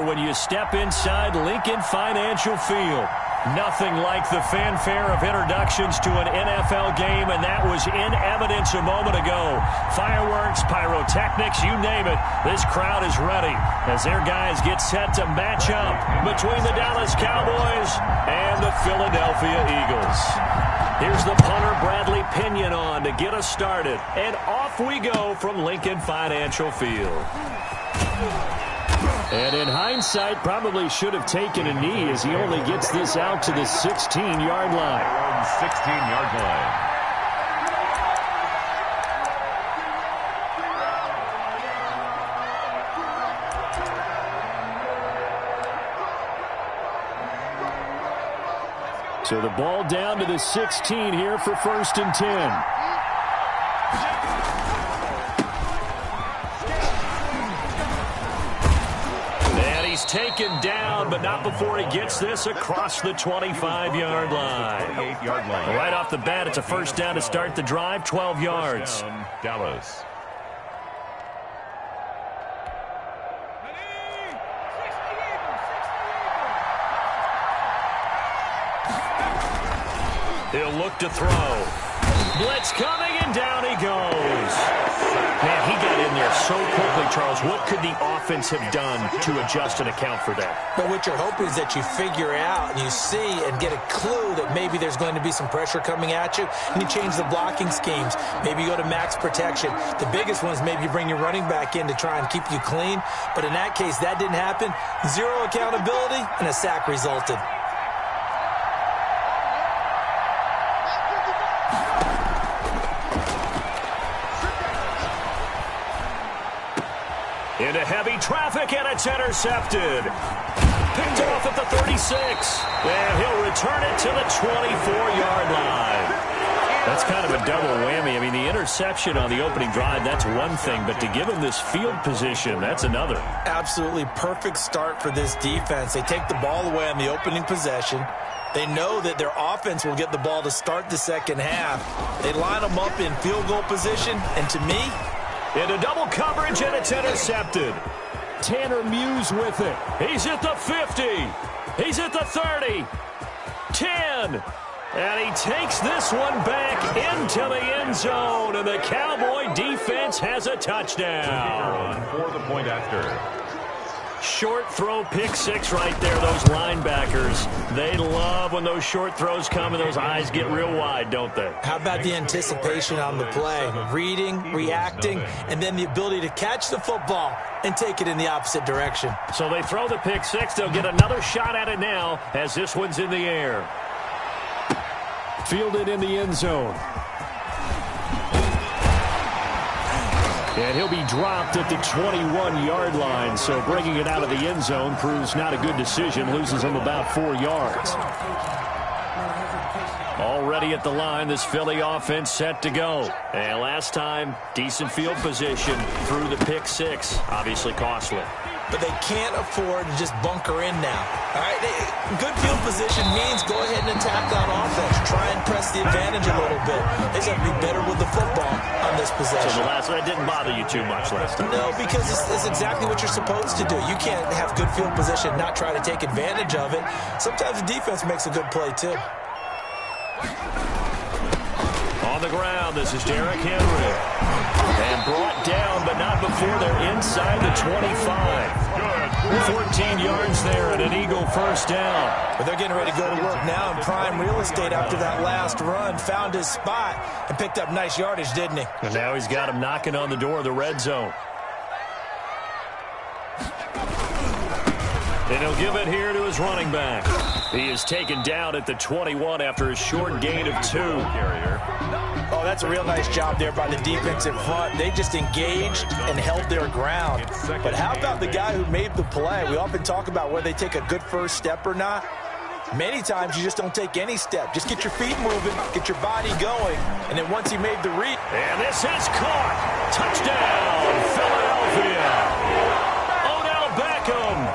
when you step inside Lincoln Financial Field. Nothing like the fanfare of introductions to an NFL game, and that was in evidence a moment ago. Fireworks, pyrotechnics, you name it. This crowd is ready as their guys get set to match up between the Dallas Cowboys and the Philadelphia Eagles. Here's the punter, Bradley Pinion, on to get us started. And off we go from Lincoln Financial Field. And in hindsight, probably should have taken a knee as he only gets this out to the 16-yard line. 16-yard line. So the ball down to the 16 here for 1st and 10. Taken down, but not before he gets this across the 25-yard line. 28-yard line. Right off the bat, it's a first down to start the drive, 12 yards. Down, Dallas. He'll look to throw. Blitz coming, and down he goes. Man, he got in there so quickly, Charles. What could the offense have done to adjust and account for that? But what you're hoping is that you figure out and you see and get a clue that maybe there's going to be some pressure coming at you, and you change the blocking schemes. Maybe you go to max protection. The biggest one is maybe you bring your running back in to try and keep you clean. But in that case, that didn't happen. Zero accountability, and a sack resulted. Into heavy traffic, and it's intercepted. Picked off at the 36. And he'll return it to the 24-yard line. That's kind of a double whammy. I mean, the interception on the opening drive, that's one thing. But to give him this field position, that's another. Absolutely perfect start for this defense. They take the ball away on the opening possession. They know that their offense will get the ball to start the second half. They line them up in field goal position, and to me, into double coverage, and it's intercepted. Tanner Muse with it. He's at the 50. He's at the 30. 10. And he takes this one back into the end zone. And the Cowboy defense has a touchdown. For the point after. Short throw, pick six right there. Those linebackers, they love when those short throws come and those eyes get real wide, don't they? How about the anticipation on the play? Reading, reacting, and then the ability to catch the football and take it in the opposite direction. So they throw the pick six. They'll get another shot at it now as this one's in the air. Fielded in the end zone. And he'll be dropped at the 21-yard line, so bringing it out of the end zone proves not a good decision. Loses him about 4 yards. Already at the line, this Philly offense set to go. And last time, decent field position through the pick six. Obviously costly. But they can't afford to just bunker in now. All right, good field position means go ahead and attack on offense. Try and press the advantage a little bit. They just have to be better with the football on this possession. So the last one didn't bother you too much last time? No, because it's exactly what you're supposed to do. You can't have good field position, not try to take advantage of it. Sometimes the defense makes a good play, too. On the ground, this is Derrick Henry. And brought down, but not before they're inside the 25. 14 yards there and an Eagle first down. But they're getting ready to go to work now in prime real estate after that last run. Found his spot and picked up nice yardage, didn't he? And now he's got him knocking on the door of the red zone. And he'll give it here to his running back. He is taken down at the 21 after a short gain of 2. Oh, that's a real nice job there by the defensive front. They just engaged and held their ground. But how about the guy who made the play? We often talk about whether they take a good first step or not. Many times you just don't take any step. Just get your feet moving, get your body going, and then once he made the read. And this is caught. Touchdown, Philadelphia. Odell Beckham.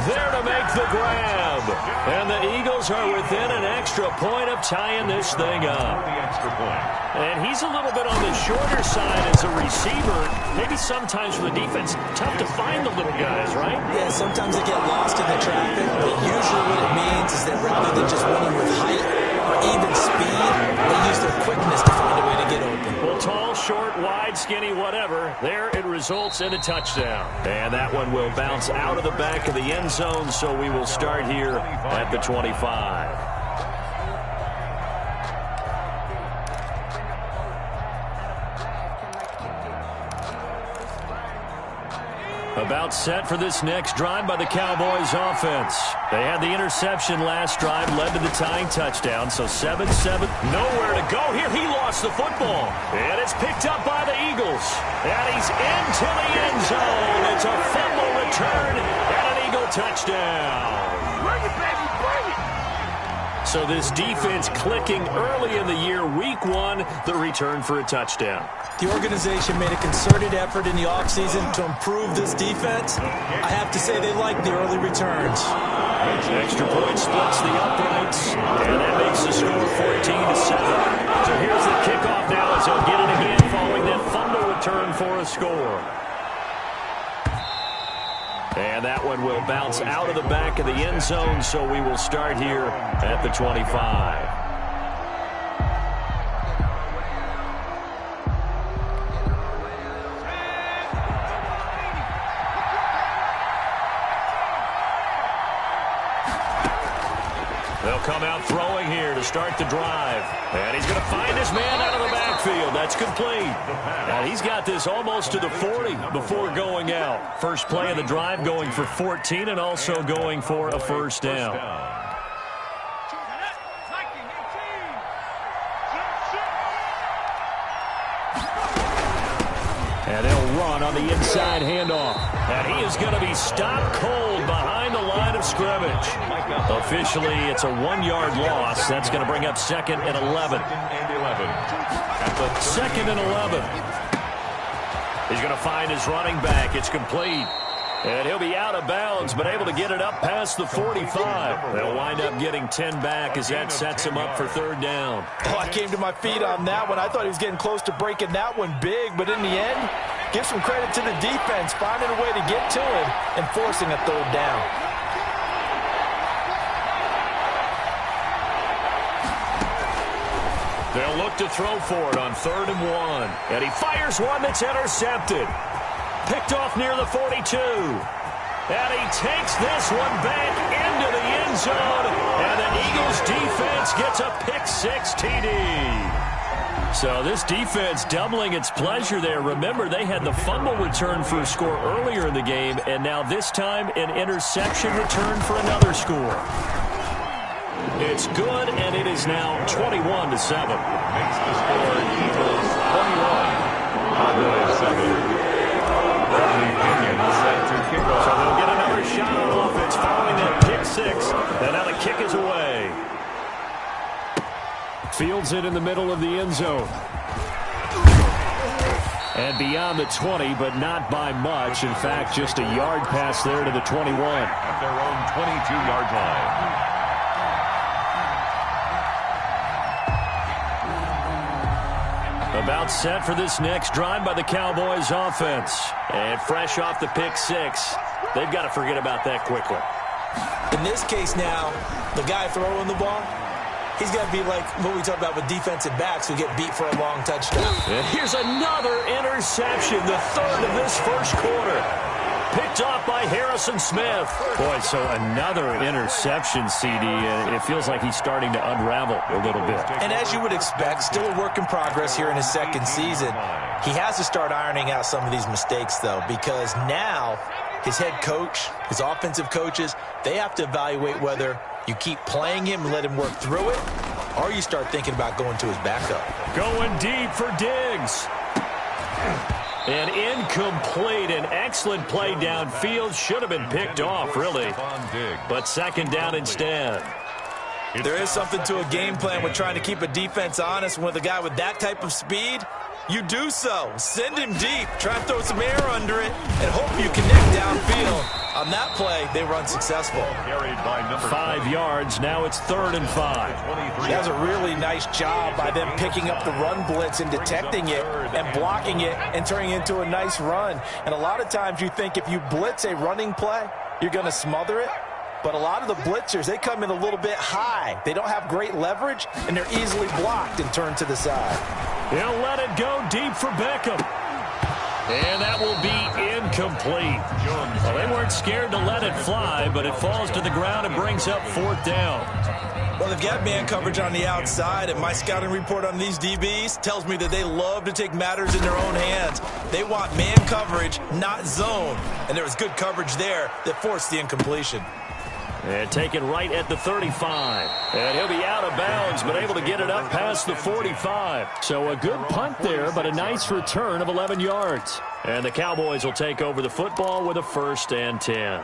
there to make the grab. And the Eagles are within an extra point of tying this thing up. The extra point. And he's a little bit on the shorter side as a receiver. Maybe sometimes for the defense, tough to find the little guys, right? Yeah, sometimes they get lost in the traffic, but usually what it means is that rather than just winning with height or even speed, they use their quickness to find a way to get open. Well, tall, short, wide, skinny, whatever. There it results in a touchdown. And that one will bounce out of the back of the end zone, so we will start here at the 25. About set for this next drive by the Cowboys offense. They had the interception last drive, led to the tying touchdown, so 7-7. Nowhere to go here. He lost the football. And it's picked up by the Eagles. And he's into the end zone. It's a fumble return and an Eagle touchdown. Bring it, baby, bring it. So this defense clicking early in the year, week one, the return for a touchdown. The organization made a concerted effort in the offseason to improve this defense. I have to say they like the early returns. Extra point splits the uprights, and that makes the score 14-7. So here's the kickoff now as they'll get it again following that fumble return for a score. And that one will bounce out of the back of the end zone, so we will start here at the 25. They'll come out throwing here to start the drive. And he's going to find his man out of the backfield. That's complete. And he's got this almost to the 40 before going out. First play of the drive going for 14 and also going for a first down. And they'll run on the inside handoff. And he is going to be stopped cold behind the line of scrimmage. Officially, it's a 1-yard loss. That's going to bring up second and 11. Second and 11. He's going to find his running back. It's complete. And he'll be out of bounds, but able to get it up past the 45. They'll wind up getting 10 back as that sets him up for third down. Oh, I came to my feet on that one. I thought he was getting close to breaking that one big, but in the end, give some credit to the defense, finding a way to get to him and forcing a third down. They'll look to throw for it on 3rd and 1. And he fires one that's intercepted. Picked off near the 42. And he takes this one back into the end zone. And the Eagles defense gets a pick-6 TD. So this defense doubling its pleasure there. Remember, they had the fumble return for a score earlier in the game. And now this time, an interception return for another score. It's good, and it is now 21-7. Makes the score Eagles 21. Cowboys 7. So they'll get another shot on offense following that pick-6. And now the kick is away. Fields it in the middle of the end zone. And beyond the 20, but not by much. In fact, just a yard pass there to the 21. At their own 22-yard line. About set for this next drive by the Cowboys offense. And fresh off the pick-6, they've got to forget about that quickly. In this case now, the guy throwing the ball, he's got to be like what we talk about with defensive backs who get beat for a long touchdown. And here's another interception, the third of this first quarter. Picked off by Harrison Smith. Boy, so another interception, CD. It feels like he's starting to unravel a little bit. And as you would expect, still a work in progress here in his second season. He has to start ironing out some of these mistakes, though, because now his head coach, his offensive coaches, they have to evaluate whether you keep playing him and let him work through it, or you start thinking about going to his backup. Going deep for Diggs. An incomplete, an excellent play downfield. Should have been picked off, really. But second down instead. There is something to a game plan with trying to keep a defense honest. With a guy with that type of speed, you do so. Send him deep. Try and throw some air under it and hope you connect downfield. On that play, they run successful. Carried by number 5 yards. Now it's 3rd and 5. 23. That's a really nice job by them picking up the run blitz and detecting it and blocking it and turning it into a nice run. And a lot of times you think if you blitz a running play, you're going to smother it. But a lot of the blitzers, they come in a little bit high. They don't have great leverage, and they're easily blocked and turned to the side. He'll let it go deep for Beckham. And that will be incomplete. Well, they weren't scared to let it fly, but it falls to the ground and brings up 4th down. Well, they've got man coverage on the outside, and my scouting report on these DBs tells me that they love to take matters in their own hands. They want man coverage, not zone. And there was good coverage there that forced the incompletion. And taken right at the 35. And he'll be out of bounds, but able to get it up past the 45. So a good punt there, but a nice return of 11 yards. And the Cowboys will take over the football with a 1st and 10.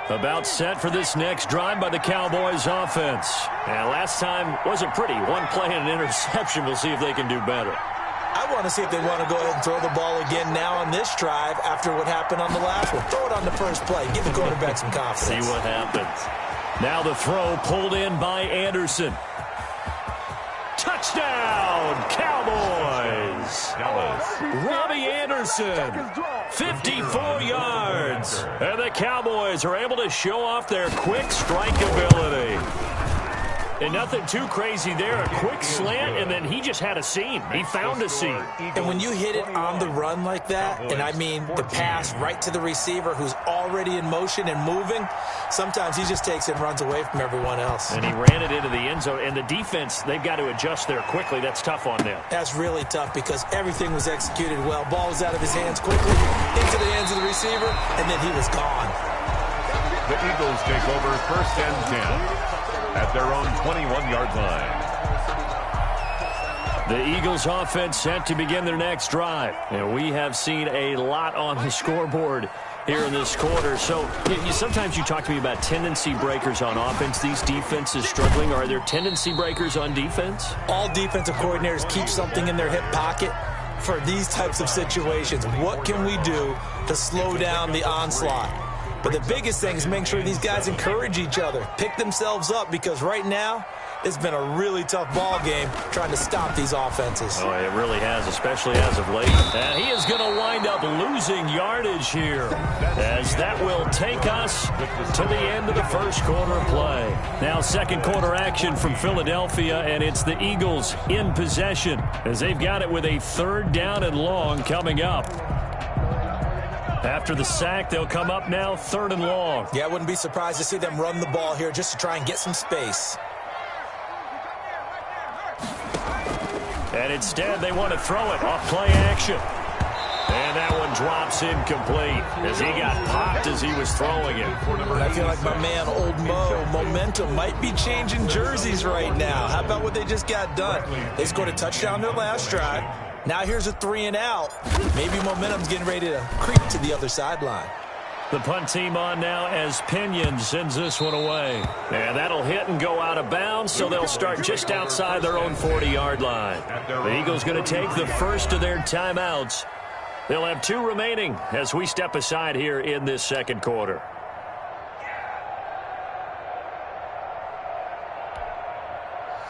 About set for this next drive by the Cowboys offense. And last time wasn't pretty. One play and an interception. We'll see if they can do better. I want to see if they want to go ahead and throw the ball again now on this drive after what happened on the last one. Throw it on the first play. Give the quarterback some confidence. See what happens. Now the throw pulled in by Anderson. Touchdown, Cowboys! Robbie Anderson, 54 yards. And the Cowboys are able to show off their quick strike ability. And nothing too crazy there. A quick slant, and then he just had a seam. He found a seam. And when you hit it on the run like that, and I mean the pass right to the receiver who's already in motion and moving, sometimes he just takes it and runs away from everyone else. And he ran it into the end zone. And the defense, they've got to adjust there quickly. That's tough on them. That's really tough because everything was executed well. Ball was out of his hands quickly, into the hands of the receiver, and then he was gone. The Eagles take over 1st and 10. At their own 21-yard line. The Eagles offense set to begin their next drive. And we have seen a lot on the scoreboard here in this quarter. So sometimes you talk to me about tendency breakers on offense. These defenses struggling. Are there tendency breakers on defense? All defensive coordinators keep something in their hip pocket for these types of situations. What can we do to slow down the onslaught? But the biggest thing is making sure these guys encourage each other, pick themselves up, because right now it's been a really tough ball game trying to stop these offenses. Oh, it really has, especially as of late. And he is going to wind up losing yardage here, as that will take us to the end of the first quarter of play. Now second quarter action from Philadelphia, and it's the Eagles in possession, as they've got it with a 3rd down and long coming up. After the sack, they'll come up now 3rd and long. Yeah, I wouldn't be surprised to see them run the ball here just to try and get some space. And instead, they want to throw it off play action. And that one drops incomplete as he got popped as he was throwing it. And I feel like my man, Old Mo, momentum might be changing jerseys right now. How about what they just got done? They scored a touchdown their last drive. Now here's a 3 and out. Maybe momentum's getting ready to creep to the other sideline. The punt team on now as Pinion sends this one away. And that'll hit and go out of bounds, so they'll start just outside their own 40-yard line. The Eagles going to take the first of their timeouts. They'll have 2 remaining as we step aside here in this second quarter.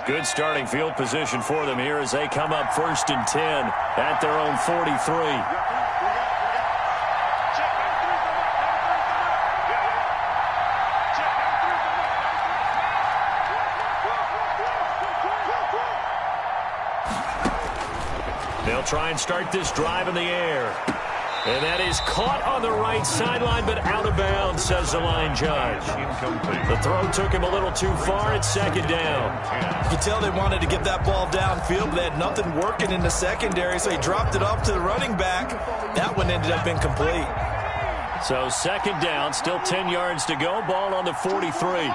Good starting field position for them here as they come up 1st and 10 at their own 43. They'll try and start this drive in the air. And that is caught on the right sideline, but out of bounds, says the line judge. The throw took him a little too far. It's 2nd down. You can tell they wanted to get that ball downfield, but they had nothing working in the secondary, so he dropped it off to the running back. That one ended up incomplete. So 2nd down, still 10 yards to go. Ball on the 43.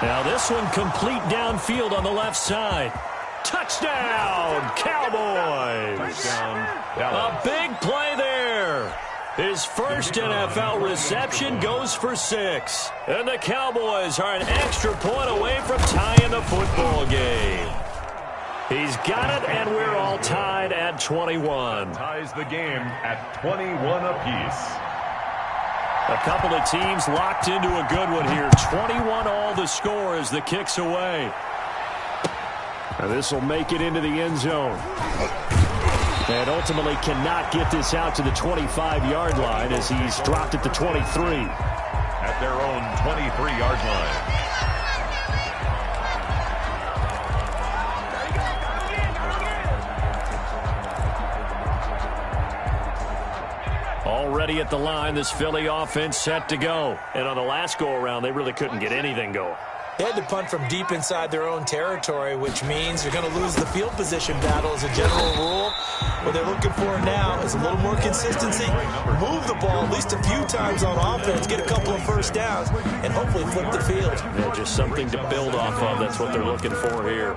Now this one complete downfield on the left side. Touchdown, Cowboys! A big play there. His first NFL reception goes for 6. And the Cowboys are an extra point away from tying the football game. He's got it, and we're all tied at 21. Ties the game at 21 apiece. A couple of teams locked into a good one here. 21 all the score as the kick's away. Now this will make it into the end zone. And ultimately cannot get this out to the 25-yard line as he's dropped at the 23. At their own 23-yard line. Already at the line, this Philly offense set to go. And on the last go-around, they really couldn't get anything going. They had to punt from deep inside their own territory, which means you're going to lose the field position battle as a general rule. What they're looking for now is a little more consistency, move the ball at least a few times on offense, get a couple of first downs, and hopefully flip the field. Yeah, just something to build off of. That's what they're looking for here.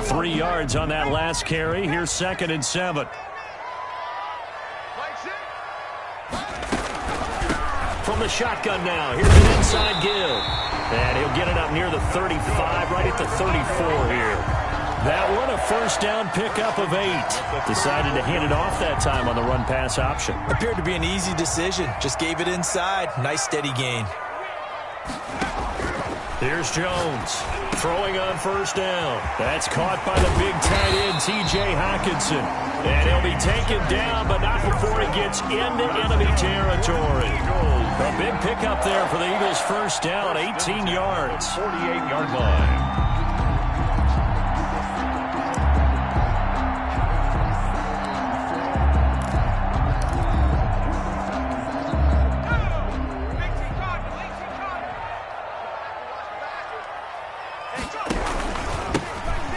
3 yards on that last carry. Here's 2nd and 7. From the shotgun now. Here's an inside give. And he'll get it up near the 35, right at the 34 here. That one a first down pickup of 8. Decided to hand it off that time on the run-pass option. Appeared to be an easy decision. Just gave it inside. Nice steady gain. Here's Jones. Throwing on first down. That's caught by the big tight end, T.J. Hockenson. And he'll be taken down, but not before he gets into enemy territory. A big pickup there for the Eagles' first down, 18 yards. 48-yard line.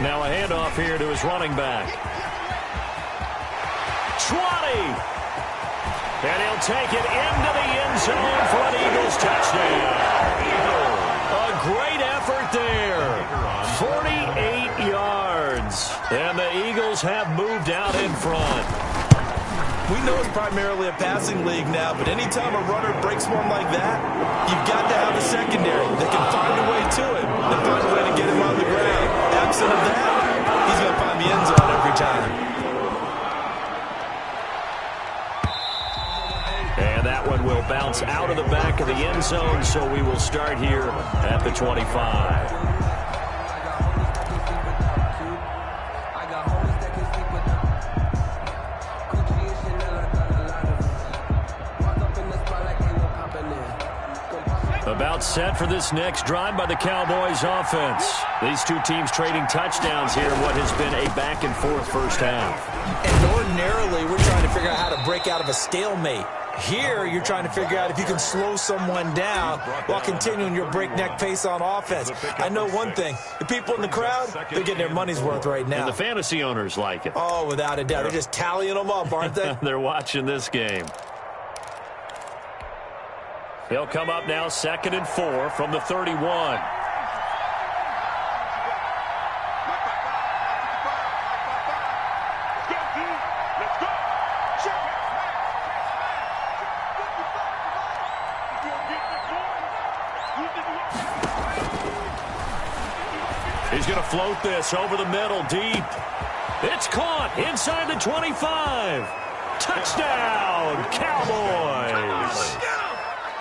Now a handoff here to his running back. 20! And he'll take it into the end zone for an Eagles touchdown. A great effort there. 48 yards. And the Eagles have moved out in front. We know it's primarily a passing league now, but anytime a runner breaks one like that, you've got to have a secondary that can find a way to it and find a way to get him on the ground. Absent of that, he's going to find the end zone every time. And that one will bounce out of the back of the end zone, so we will start here at the 25. About set for this next drive by the Cowboys offense. These two teams trading touchdowns here in what has been a back-and-forth first half. And ordinarily, we're trying to figure out how to break out of a stalemate. Here, you're trying to figure out if you can slow someone down while continuing your breakneck pace on offense. I know one thing. The people in the crowd, they're getting their money's worth right now. And the fantasy owners like it. Oh, without a doubt. They're just tallying them up, aren't they? They're watching this game. He'll come up now 2nd and 4 from the 31. He's going to float this over the middle deep. It's caught inside the 25. Touchdown, Cowboys.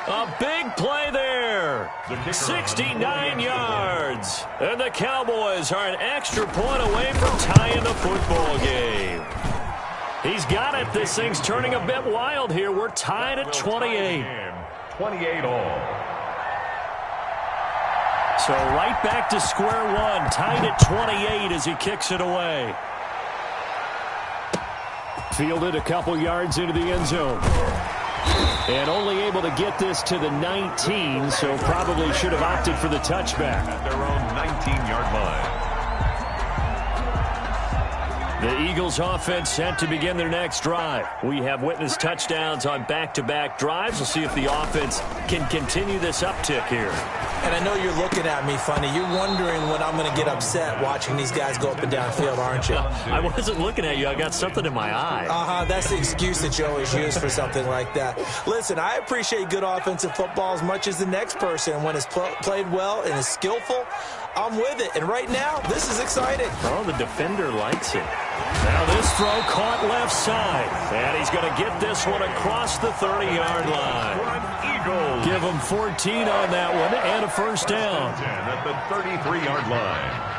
A big play there. 69 yards. And the Cowboys are an extra point away from tying the football game. He's got it. This thing's turning a bit wild here. We're tied at 28. 28 all. So right back to square one. Tied at 28 as he kicks it away. Fielded a couple yards into the end zone. And only able to get this to the 19, so probably should have opted for the touchback. At their own 19-yard line. The Eagles offense set to begin their next drive. We have witnessed touchdowns on back-to-back drives. We'll see if the offense can continue this uptick here. And I know you're looking at me funny. You're wondering when I'm going to get upset watching these guys go up and down field, aren't you? I wasn't looking at you. I got something in my eye. That's the excuse that you always use for something like that. Listen, I appreciate good offensive football as much as the next person. When it's played well and is skillful, I'm with it. And right now, this is exciting. Oh, the defender likes it. Now this throw caught left side. And he's going to get this one across the 30-yard line. Give him 14 on that one and a first down. At the 33-yard line.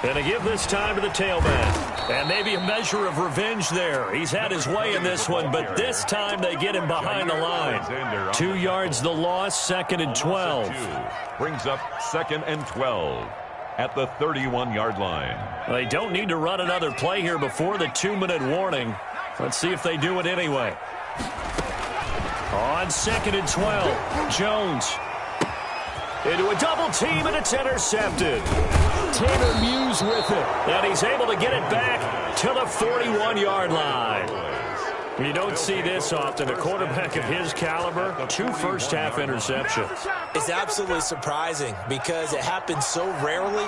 And to give this time to the tailback. And maybe a measure of revenge there. He's had his way in this one, but this time they get him behind the line. 2 yards the loss, 2nd and 12. Brings up 2nd and 12 at the 31-yard line. They don't need to run another play here before the 2-minute warning. Let's see if they do it anyway. On 2nd and 12, Jones. Into a double team, and it's intercepted. Tanner Muse with it. And he's able to get it back to the 41-yard line. You don't see this often. A quarterback of his caliber, 2 first-half interceptions. It's absolutely surprising because it happens so rarely.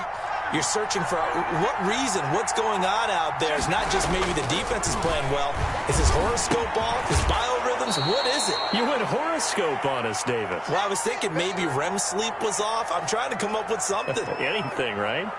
You're searching for what reason, what's going on out there. It's not just maybe the defense is playing well. Is his horoscope off? His biorhythms? What is it? You went horoscope on us, David. Well, I was thinking maybe REM sleep was off. I'm trying to come up with something. Anything, right?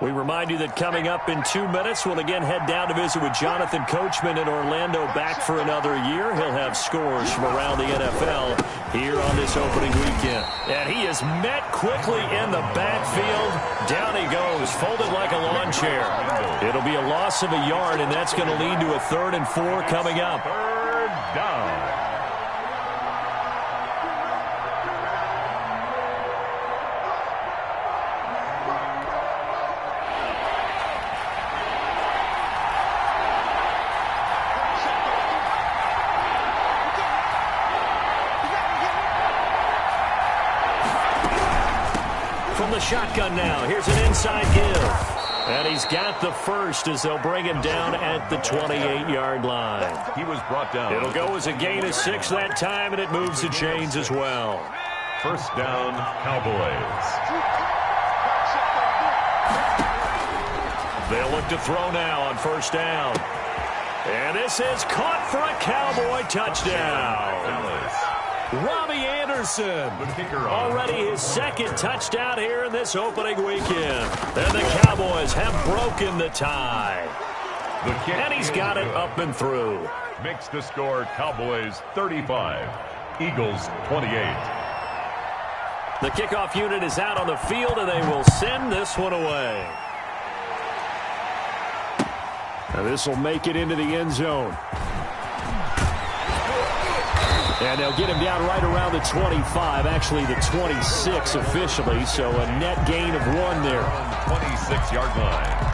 We remind you that coming up in 2 minutes, we'll again head down to visit with Jonathan Coachman in Orlando, back for another year. He'll have scores from around the NFL here on this opening weekend. And he is met quickly in the backfield. Down he goes, folded like a lawn chair. It'll be a loss of a yard, and that's going to lead to a 3rd and 4 coming up. 3rd down. The shotgun now. Here's an inside give. And he's got the first as they'll bring him down at the 28-yard line. He was brought down. It'll go as a gain of 6 that time, and it moves the chains as well. 1st down, Cowboys. They'll look to throw now on 1st down. And this is caught for a Cowboy touchdown. Robbie Anderson, already his 2nd touchdown here in this opening weekend. And the Cowboys have broken the tie. And he's got it up and through. Makes the score Cowboys 35, Eagles 28. The kickoff unit is out on the field, and they will send this one away. And this will make it into the end zone. And they'll get him down right around the 25, actually the 26 officially, so a net gain of 1 there. 26-yard line.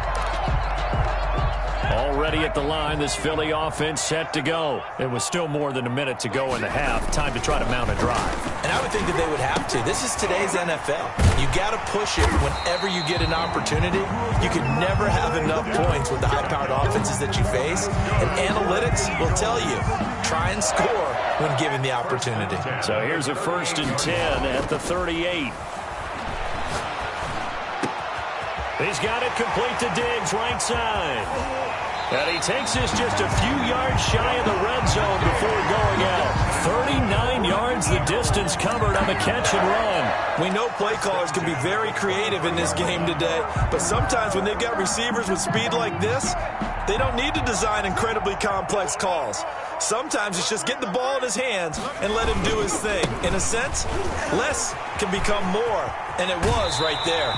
Already at the line, this Philly offense set to go. It was still more than a minute to go in the half. Time to try to mount a drive. And I would think that they would have to. This is today's NFL. You got to push it whenever you get an opportunity. You can never have enough points with the high-powered offenses that you face. And analytics will tell you, try and score when given the opportunity. So here's a 1st and 10 at the 38. He's got it complete to Diggs, right side. And he takes this just a few yards shy of the red zone before going out. 39 yards the distance covered on the catch and run. We know play callers can be very creative in this game today, but sometimes when they've got receivers with speed like this, They don't need to design incredibly complex calls. Sometimes it's just get the ball in his hands and let him do his thing. In a sense, less can become more, and it was right there.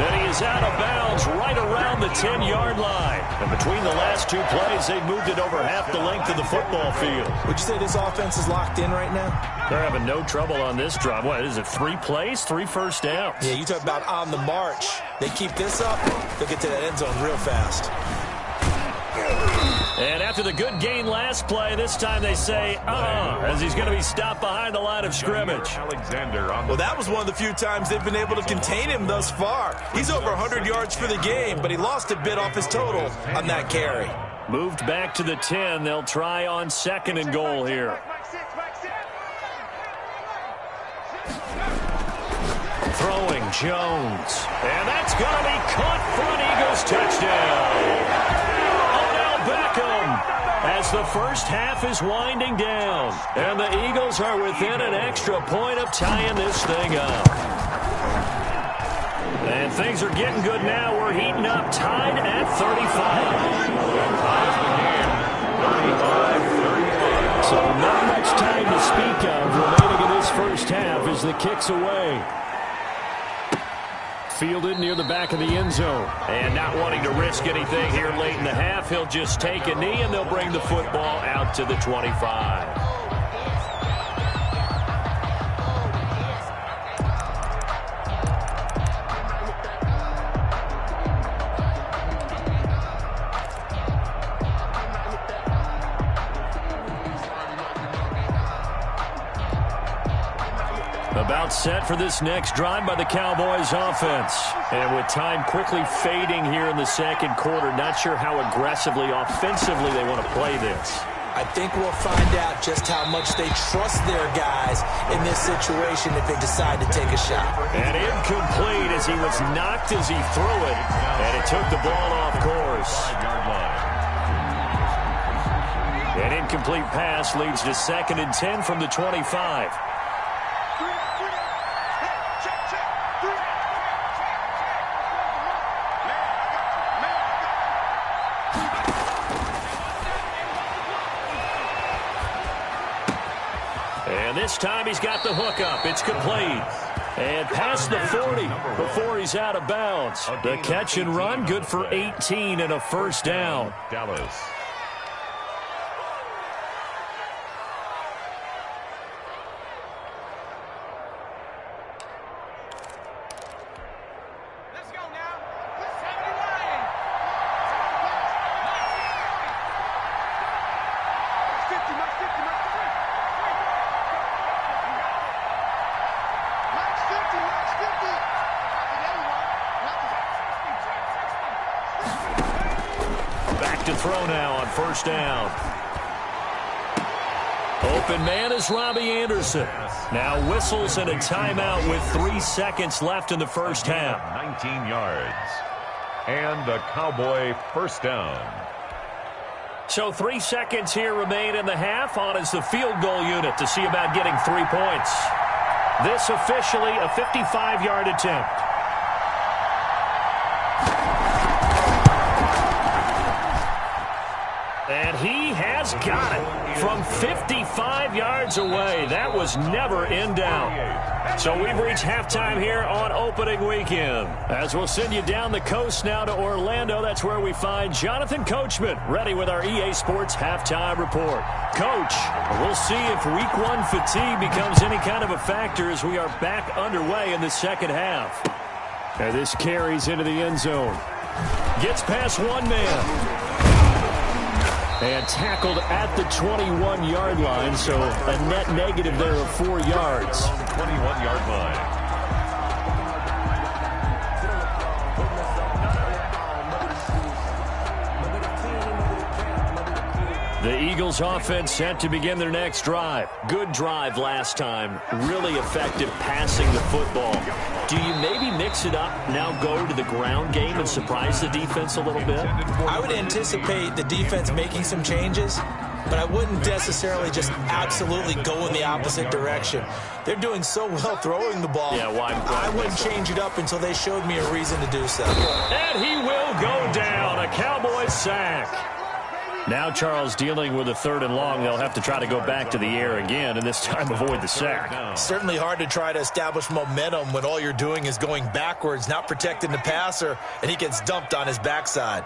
And he is out of bounds right around the 10-yard line. And between the last two plays, they moved it over half the length of the football field. Would you say this offense is locked in right now? They're having no trouble on this drive. What is it, 3 plays, 3 first downs? Yeah, you talk about on the march. They keep this up, they'll get to that end zone real fast. And after the good gain last play, this time they say, as he's going to be stopped behind the line of scrimmage. Well, that was one of the few times they've been able to contain him thus far. He's over 100 yards for the game, but he lost a bit off his total on that carry. Moved back to the 10. They'll try on 2nd and goal here. Throwing Jones. And that's going to be caught for an Eagles touchdown. As the first half is winding down. And the Eagles are within an extra point of tying this thing up. And things are getting good now. We're heating up, tied at 35. So not much time to speak of remaining in this first half as the kick's away. Fielded near the back of the end zone. And not wanting to risk anything here late in the half, he'll just take a knee, and they'll bring the football out to the 25. About set for this next drive by the Cowboys offense. And with time quickly fading here in the second quarter, not sure how aggressively, offensively they want to play this. I think we'll find out just how much they trust their guys in this situation if they decide to take a shot. And incomplete as he was knocked as he threw it. And it took the ball off course. An incomplete pass leads to 2nd and 10 from the 25. This time he's got the hook up. It's complete. And past the 40 before he's out of bounds. The catch and run, good for 18 and a first down. Dallas. To throw now on first down. Open man is Robbie Anderson. Now whistles and a timeout with 3 seconds left in the first half. 19 yards. And a Cowboy first down. So 3 seconds here remain in the half. On is the field goal unit to see about getting 3 points. This officially a 55-yard attempt. And he has got it from 55 yards away. That was never in doubt. So we've reached halftime here on opening weekend. As we'll send you down the coast now to Orlando, that's where we find Jonathan Coachman ready with our EA Sports halftime report. Coach, we'll see if week 1 fatigue becomes any kind of a factor as we are back underway in the second half. And this carries into the end zone. Gets past one man. And tackled at the 21-yard line, so a net negative there of 4 yards. 21-yard line. The Eagles offense set to begin their next drive. Good drive last time. Really effective passing the football. Do you maybe mix it up, now go to the ground game and surprise the defense a little bit? I would anticipate the defense making some changes, but I wouldn't necessarily just absolutely go in the opposite direction. They're doing so well throwing the ball. Yeah, why I wouldn't change it up until they showed me a reason to do so. And he will go down. A Cowboys sack. Now Charles dealing with a 3rd and long. They'll have to try to go back to the air again, and this time avoid the sack. Certainly hard to try to establish momentum when all you're doing is going backwards, not protecting the passer, and he gets dumped on his backside.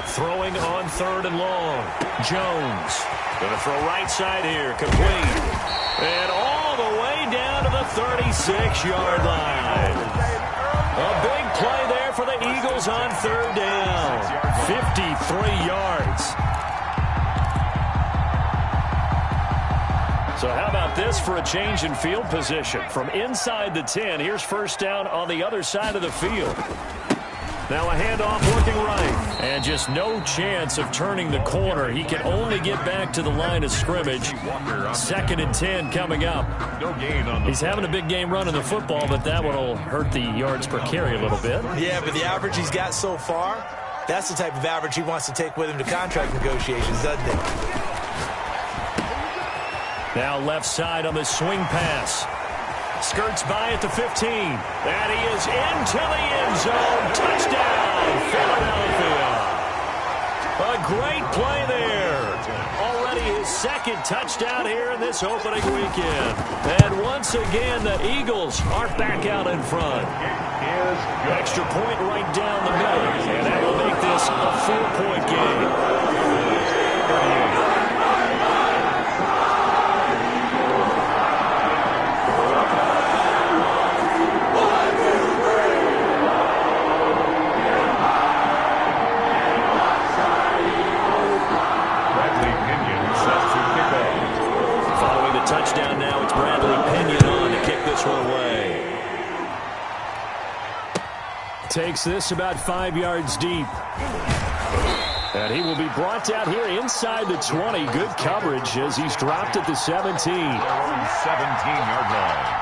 Throwing on 3rd and long. Jones going to throw right side here. Complete. And all the way down to the 36-yard line. A big play there for the Eagles on 3rd down. 53 yards. So how about this for a change in field position? From inside the 10, here's 1st down on the other side of the field. Now a handoff working right. And just no chance of turning the corner. He can only get back to the line of scrimmage. 2nd and 10 coming up. He's having a big game running the football, but that one will hurt the yards per carry a little bit. Yeah, but the average he's got so far, that's the type of average he wants to take with him to contract negotiations, doesn't it? Now left side on the swing pass. Skirts by at the 15. And he is into the end zone. Touchdown, Philadelphia. A great play there. Already his 2nd touchdown here in this opening weekend. And once again, the Eagles are back out in front. Extra point right down the middle. And that will make this a 4-point game. Touchdown now. It's Bradley Pinion on to kick this one away. Takes this about 5 yards deep. And he will be brought down here inside the 20. Good coverage as he's dropped at the 17. 17-yard line.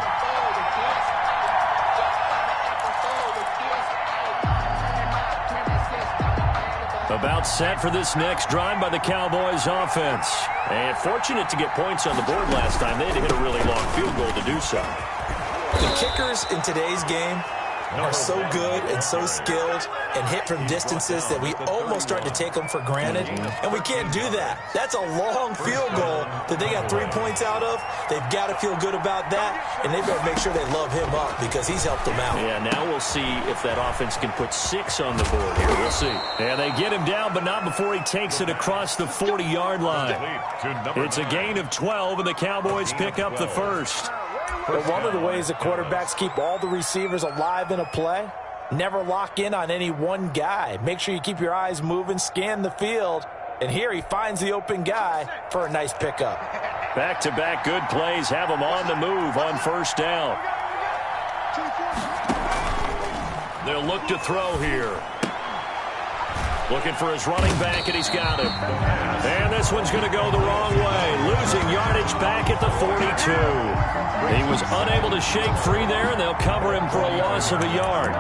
About set for this next drive by the Cowboys offense. And fortunate to get points on the board last time. They had to hit a really long field goal to do so. The kickers in today's game are so good and so skilled and hit from distances that we almost start to take them for granted, and we can't do that. That's a long field goal that they got 3 points out of. They've got to feel good about that, and they better make sure they love him up because he's helped them out. Yeah, now we'll see if that offense can put 6 on the board here. We'll see. And they get him down, but not before he takes it across the 40-yard line. It's a gain of 12, and the Cowboys pick up the 1st. But one of the ways the quarterbacks keep all the receivers alive in a play, never lock in on any one guy. Make sure you keep your eyes moving, scan the field, and here he finds the open guy for a nice pickup. Back-to-back good plays have him on the move on 1st down. They'll look to throw here. Looking for his running back, and he's got him. And this one's going to go the wrong way. Losing yardage back at the 42. He was unable to shake free there, and they'll cover him for a loss of a yard.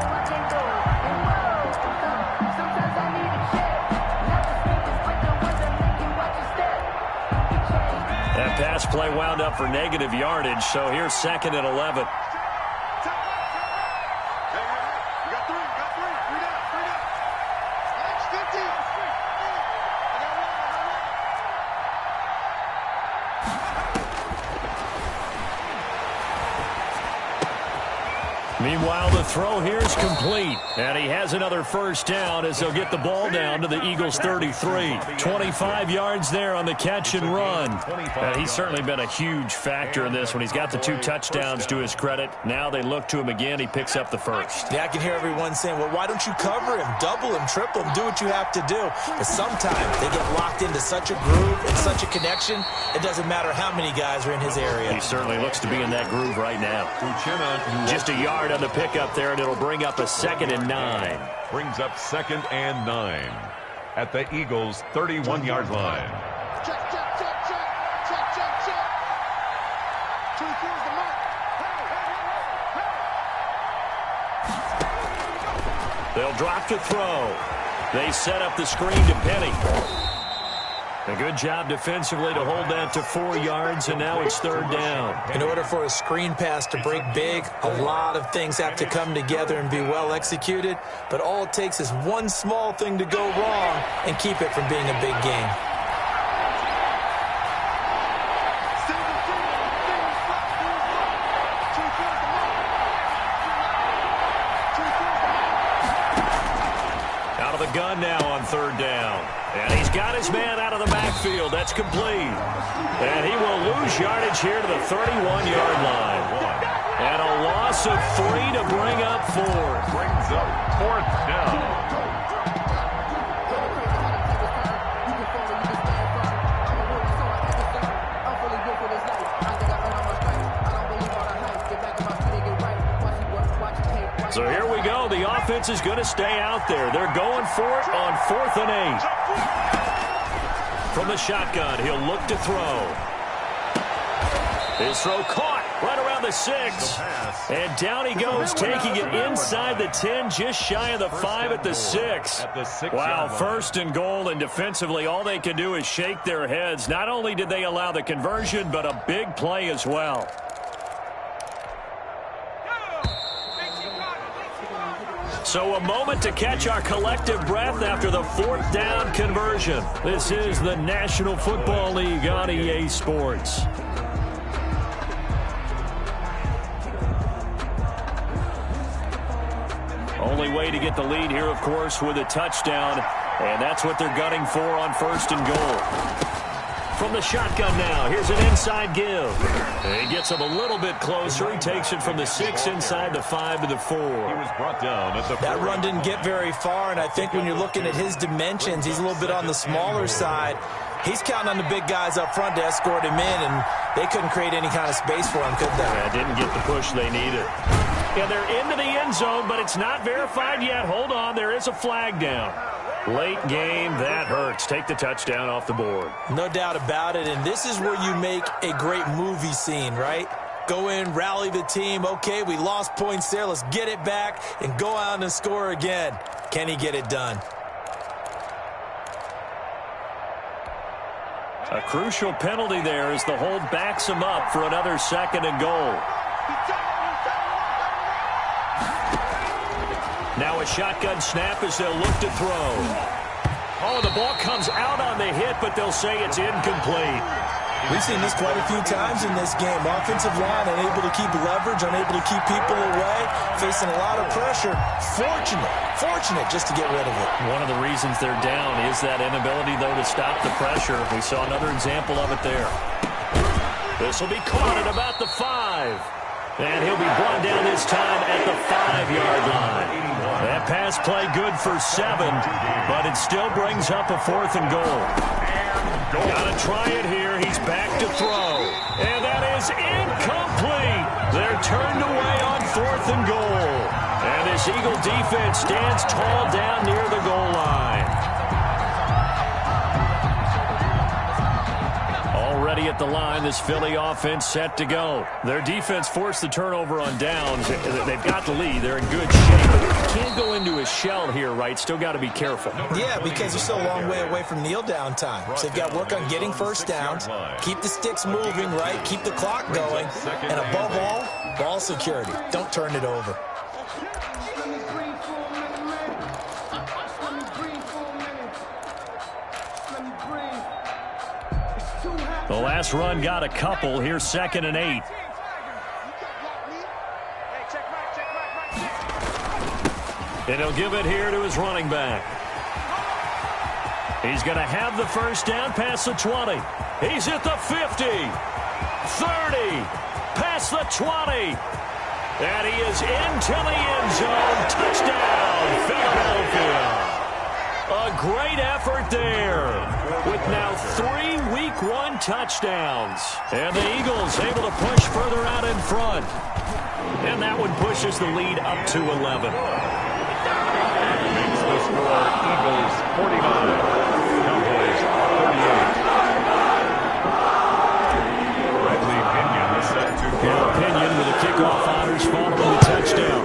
That pass play wound up for negative yardage, so here's 2nd and 11. Meanwhile, the throw here is complete. And he has another 1st down as they'll get the ball down to the Eagles' 33. 25 yards there on the catch and run. And he's certainly been a huge factor in this when he's got the 2 touchdowns to his credit. Now they look to him again. He picks up the 1st. Yeah, I can hear everyone saying, well, why don't you cover him, double him, triple him, do what you have to do. But sometimes they get locked into such a groove and such a connection, it doesn't matter how many guys are in his area. He certainly looks to be in that groove right now. Just a yard on the pickup there, and it'll bring up a 2nd and 9. Brings up 2nd and 9 at the Eagles' 31-yard line. Check. Here's the mark. They'll drop to throw. They set up the screen to Penny. A good job defensively to hold that to 4 yards, and now it's 3rd down. In order for a screen pass to break big, a lot of things have to come together and be well executed, but all it takes is one small thing to go wrong and keep it from being a big game. Out of the gun now on 3rd down. And he's got his man out of the backfield. That's complete. And he will lose yardage here to the 31-yard line. And a loss of 3 to bring up 4. Brings up 4th down. So here we go. The offense is going to stay out there. They're going for it on 4th and 8. From the shotgun, he'll look to throw. His throw caught right around the 6. And down he goes, taking it inside the 10, just shy of the 5 at the 6. Wow, 1st and goal, and defensively all they can do is shake their heads. Not only did they allow the conversion, but a big play as well. So a moment to catch our collective breath after the 4th down conversion. This is the National Football League on EA Sports. Only way to get the lead here, of course, with a touchdown. And that's what they're gunning for on 1st and goal. From the shotgun now, here's an inside give. He gets him a little bit closer. He takes it from the 6 inside the 5 to the 4. He was brought down at the 4. That run didn't get very far, and I think when you're looking at his dimensions, he's a little bit on the smaller side. He's counting on the big guys up front to escort him in, and they couldn't create any kind of space for him, could they? Yeah, didn't get the push they needed. Yeah, they're into the end zone, but it's not verified yet. Hold on, there is a flag down. Late game, that hurts. Take the touchdown off the board. No doubt about it, and this is where you make a great movie scene, right? Go in, rally the team. Okay, we lost points there. Let's get it back and go out and score again. Can he get it done? A crucial penalty there as the hold backs him up for another 2nd and goal. Now a shotgun snap as they'll look to throw. Oh, the ball comes out on the hit, but they'll say it's incomplete. We've seen this quite a few times in this game. Offensive line unable to keep leverage, unable to keep people away, facing a lot of pressure. Fortunate just to get rid of it. One of the reasons they're down is that inability, though, to stop the pressure. We saw another example of it there. This will be caught at about the 5. And he'll be brought down this time at the 5-yard line. That pass play good for 7, but it still brings up a 4th and goal. Gotta try it here. He's back to throw. And that is incomplete. They're turned away on 4th and goal. And this Eagle defense stands tall down near the goal line. Already at the line, this Philly offense set to go. Their defense forced the turnover on downs. They've got the lead. They're in good shape. But can't go into a shell here, right? Still got to be careful. Yeah, because they're still a long way away from kneel down time. So they've got to work on getting 1st downs, keep the sticks moving, right? Keep the clock going. And above all, ball security. Don't turn it over. The last run got a couple. Here's 2nd and 8. And he'll give it here to his running back. He's going to have the 1st down past the 20. He's at the 50. 30. Past the 20. And he is into the end zone. Touchdown, Philadelphia. A great effort there with now 3 Week 1 touchdowns. And the Eagles able to push further out in front. And that one pushes the lead up to 11. Makes the score Eagles 49, Cowboys 38. Bradley Pinion is set to go. Pinion with a kickoff honors following the touchdown.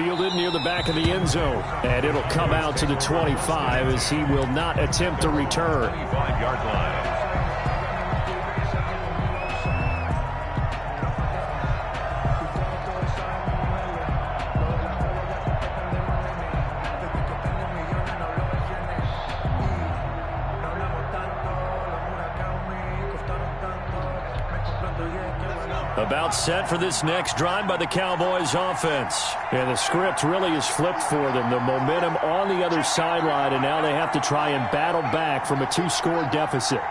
fielded near the back of the end zone. And it'll come out to the 25 as he will not attempt to return. 25-yard line. About set for this next drive by the Cowboys offense. And the script really is flipped for them. The momentum on the other sideline, and now they have to try and battle back from a 2-score deficit.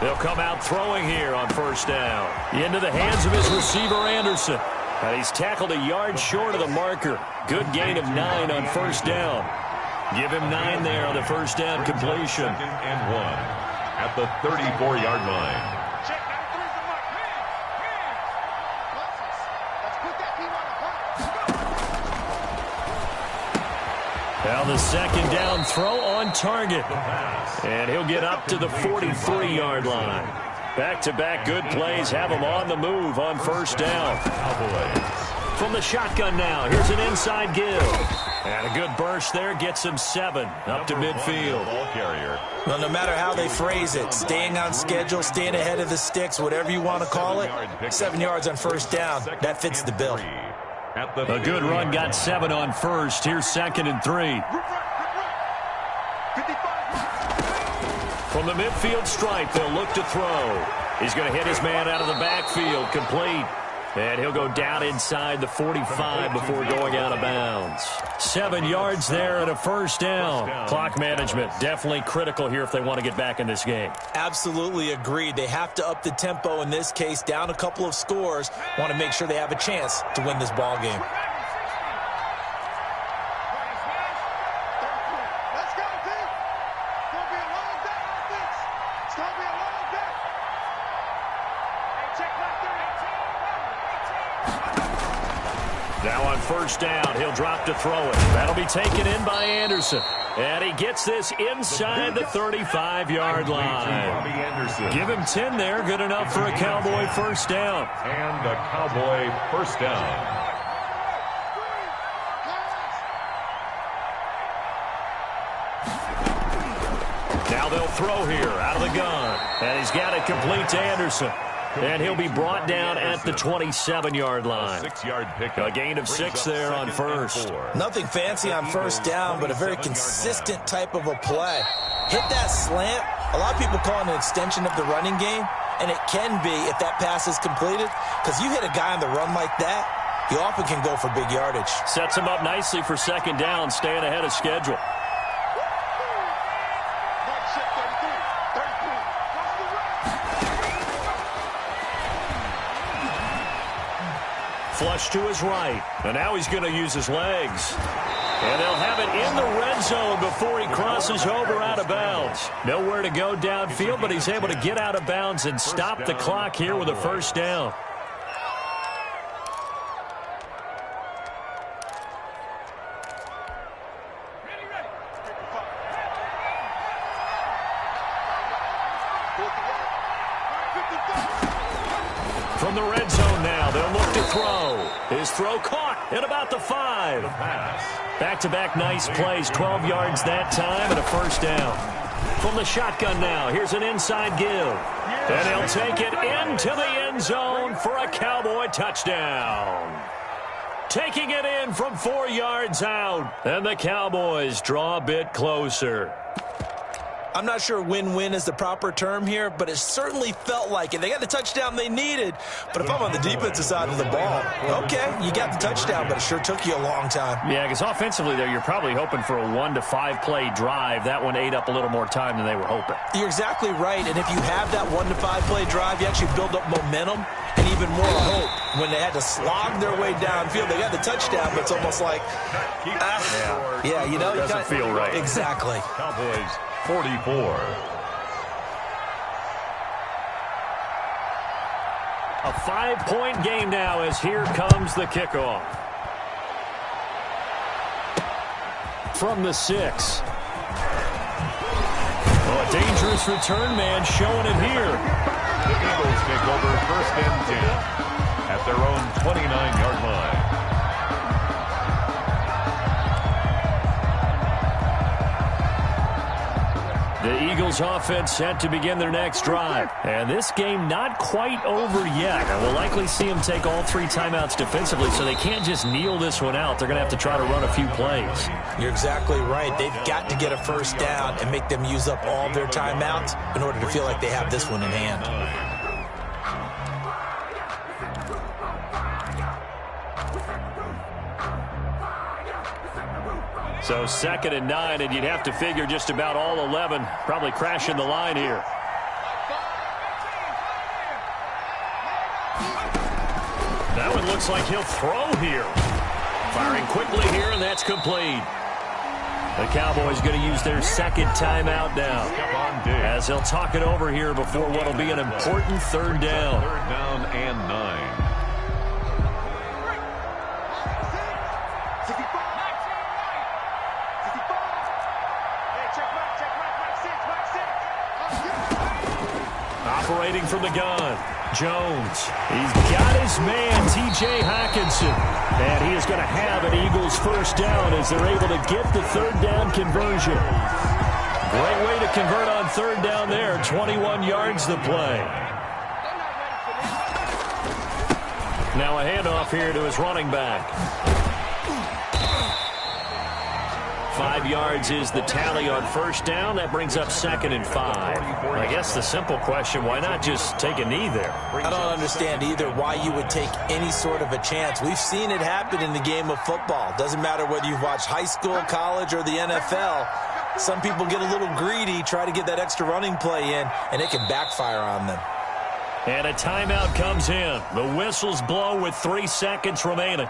They'll come out throwing here on first down. Into the hands of his receiver, Anderson. And he's tackled a yard short of the marker. Good gain of 9 on first down. Give him 9 there on the first down completion. 2nd and 1 at the 34-yard line. Now the second down throw on target. And he'll get up to the 43-yard line. Back-to-back good plays have him on the move on first down. From the shotgun now, here's an inside give. And a good burst there gets him 7 up to midfield. Well, no matter how they phrase it, staying on schedule, staying ahead of the sticks, whatever you want to call it, 7 yards on first down, that fits the bill. A good run got 7 on first. Here's 2nd and 3. From the midfield stripe, they'll look to throw. He's going to hit his man out of the backfield, complete. And he'll go down inside the 45 before going out of bounds. 7 yards there and a first down. Clock management definitely critical here if they want to get back in this game. Absolutely agreed. They have to up the tempo in this case, down a couple of scores. Want to make sure they have a chance to win this ball game. Let's go, team. It's going to be a long day on this. It's going to be a long day. Hey, check back there. Now on first down, he'll drop to throw it. That'll be taken in by Anderson. And he gets this inside the 35-yard line. Give him 10 there, good enough for a Cowboy first down. And a Cowboy first down. Now they'll throw here out of the gun. And he's got it complete to Anderson. And he'll be brought down at the 27-yard line. 6-yard pickup. A gain of 6 there on first. Nothing fancy on first down, but a very consistent type of a play. Hit that slant. A lot of people call it an extension of the running game, and it can be if that pass is completed, because you hit a guy on the run like that, he often can go for big yardage. Sets him up nicely for second down, staying ahead of schedule. Flush to his right. And now he's going to use his legs. And they'll have it in the red zone before he crosses over out of bounds. Nowhere to go downfield, but he's able to get out of bounds and stop the clock here with a first down. From the red zone now, they'll look to throw. His throw caught at about the 5. Back-to-back nice plays, 12 yards that time and a first down. From the shotgun now, here's an inside give. And he'll take it into the end zone for a Cowboy touchdown. Taking it in from 4 yards out. And the Cowboys draw a bit closer. I'm not sure win-win is the proper term here, but it certainly felt like it. They got the touchdown they needed, but if I'm on the defensive side of the ball, okay, you got the touchdown, but it sure took you a long time. Yeah, because offensively there, you're probably hoping for a 1 to 5 play drive. That one ate up a little more time than they were hoping. You're exactly right, and if you have that 1 to 5 play drive, you actually build up momentum and even more hope. When they had to slog their way downfield, they got the touchdown, but it's almost like, yeah, you know, it doesn't feel right. Exactly. Cowboys 44. A 5-point game now as here comes the kickoff. From the 6. Oh, a dangerous return man showing it here. The Eagles take over first and 10 at at their own 29-yard line. The Eagles offense set to begin their next drive. And this game not quite over yet. And we'll likely see them take all 3 timeouts defensively, so they can't just kneel this one out. They're going to have to try to run a few plays. You're exactly right. They've got to get a first down and make them use up all their timeouts in order to feel like they have this one in hand. So 2nd and 9, and you'd have to figure just about all 11 probably crashing the line here. That one looks like he'll throw here. Firing quickly here, and that's complete. The Cowboys going to use their 2nd timeout now, as they'll talk it over here before what will be an important 3rd down. 3rd down and 9. Operating from the gun, Jones. He's got his man, T.J. Hockenson. And he is going to have an Eagles first down as they're able to get the 3rd down conversion. Great way to convert on 3rd down there. 21 yards the play. Now a handoff here to his running back. 5 yards is the tally on first down. That brings up 2nd and 5. I guess the simple question, why not just take a knee there? I don't understand either why you would take any sort of a chance. We've seen it happen in the game of football. Doesn't matter whether you've watched high school, college, or the NFL. Some people get a little greedy, try to get that extra running play in, and it can backfire on them. And a timeout comes in. The whistles blow with 3 seconds remaining.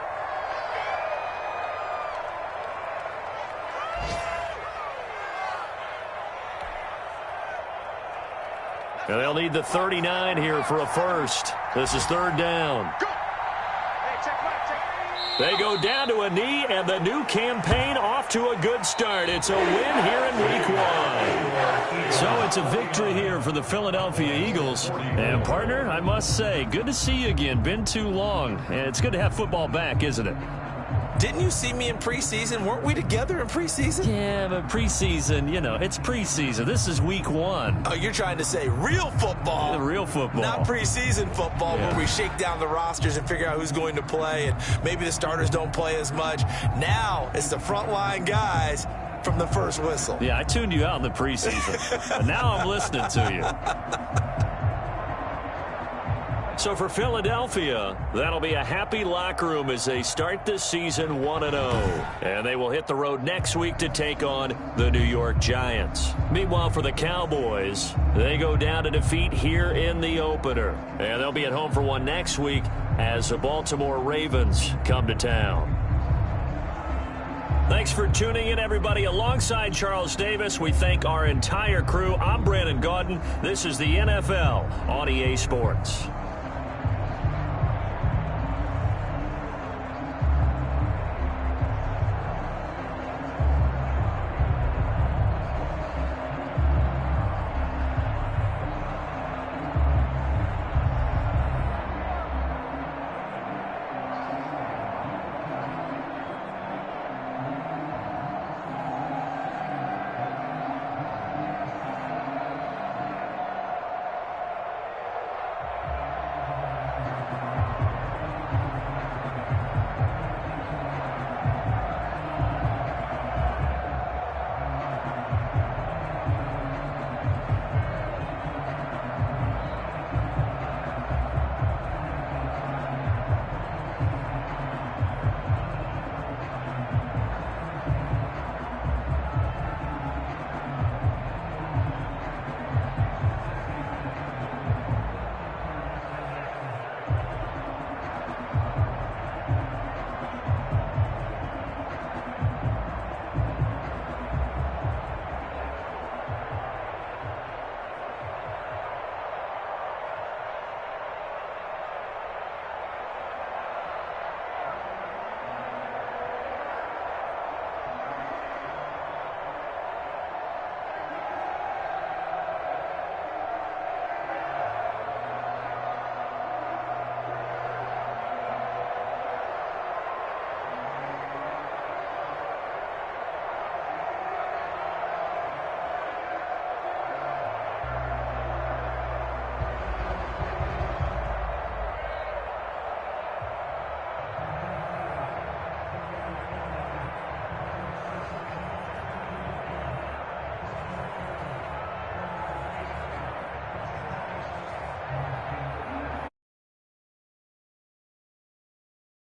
And they'll need the 39 here for a first. This is 3rd down. They go down to a knee, and the new campaign off to a good start. It's a win here in Week 1. So it's a victory here for the Philadelphia Eagles. And, partner, I must say, good to see you again. Been too long. And it's good to have football back, isn't it? Didn't you see me in preseason? Weren't we together in preseason? Yeah, but preseason, you know, it's preseason. This is Week 1. Oh, you're trying to say real football. Real football. Not preseason football, yeah, where we shake down the rosters and figure out who's going to play, and maybe the starters don't play as much. Now it's the frontline guys from the first whistle. Yeah, I tuned you out in the preseason. But now I'm listening to you. So for Philadelphia, that'll be a happy locker room as they start this season 1-0. And they will hit the road next week to take on the New York Giants. Meanwhile, for the Cowboys, they go down to defeat here in the opener. And they'll be at home for one next week as the Baltimore Ravens come to town. Thanks for tuning in, everybody. Alongside Charles Davis, we thank our entire crew. I'm Brandon Gaudin. This is the NFL on EA Sports.